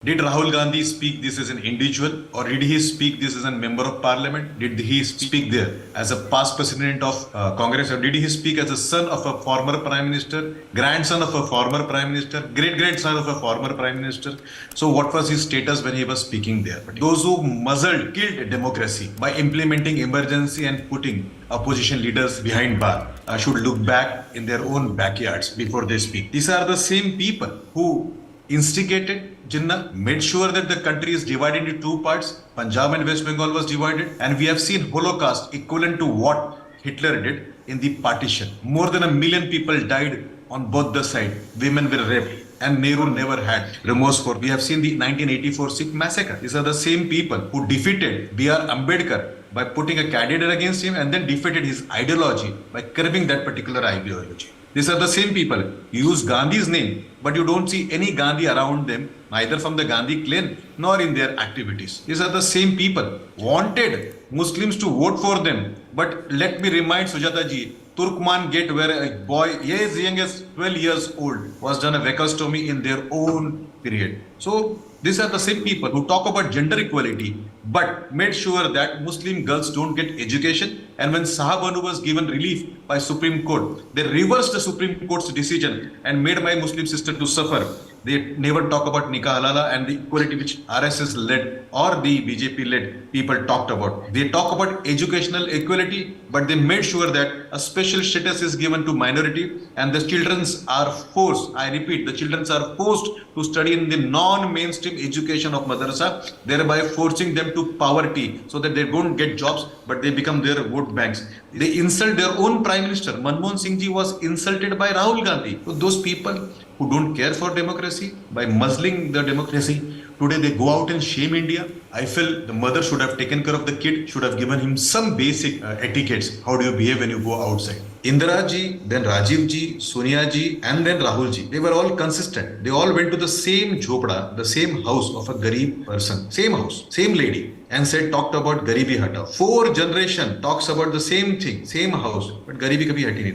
Did Rahul Gandhi speak this as an individual or did he speak this as a member of parliament? Did he speak there as a past president of Congress or did he speak as a son of a former prime minister, grandson of a former prime minister, great-grandson of a former prime minister? So what was his status when he was speaking there? Those who muzzled, killed democracy by implementing emergency and putting opposition leaders behind bar should look back in their own backyards before they speak. These are the same people who instigated Jinnah, made sure that the country is divided into two parts. Punjab and West Bengal was divided, and we have seen Holocaust equivalent to what Hitler did in the partition. More than 1 million people died on both the sides. Women were raped, and Nehru never had remorse for. We have seen the 1984 Sikh massacre. These are the same people who defeated B.R. Ambedkar by putting a candidate against him and then defeated his ideology by curbing that particular ideology. These are the same people. You use Gandhi's name, but you don't see any Gandhi around them, neither from the Gandhi clan nor in their activities. These are the same people. Wanted Muslims to vote for them. But let me remind Sujata ji, Turkman Gate, where a boy as young as 12 years old was done a vacuostomy in their own period. So these are the same people who talk about gender equality, but made sure that Muslim girls don't get education. And when Sahabanu was given relief by Supreme Court, they reversed the Supreme Court's decision and made my Muslim sister to suffer. They never talk about Nikah Halala and the equality which RSS led or the BJP led people talked about. They talk about educational equality, but they made sure that a special status is given to minority and the children are forced, I repeat, the children are forced to study in the non-mainstream education of madrasa, thereby forcing them to poverty so that they don't get jobs, but they become their vote banks. They insult their own prime minister. Manmohan Singh ji was insulted by Rahul Gandhi. So those people who don't care for democracy, by muzzling the democracy, today they go out and shame India. I feel the mother should have taken care of the kid, should have given him some basic etiquettes. How do you behave when you go outside? Indira ji, then Rajiv ji, Sonia ji, and then Rahul ji. They were all consistent. They all went to the same jhopda, the same house of a garib person. Same house, same lady. And said, talked about Garibi Hata. 4 generation talks about the same thing, same house, but Garibi kabhi hati nahi.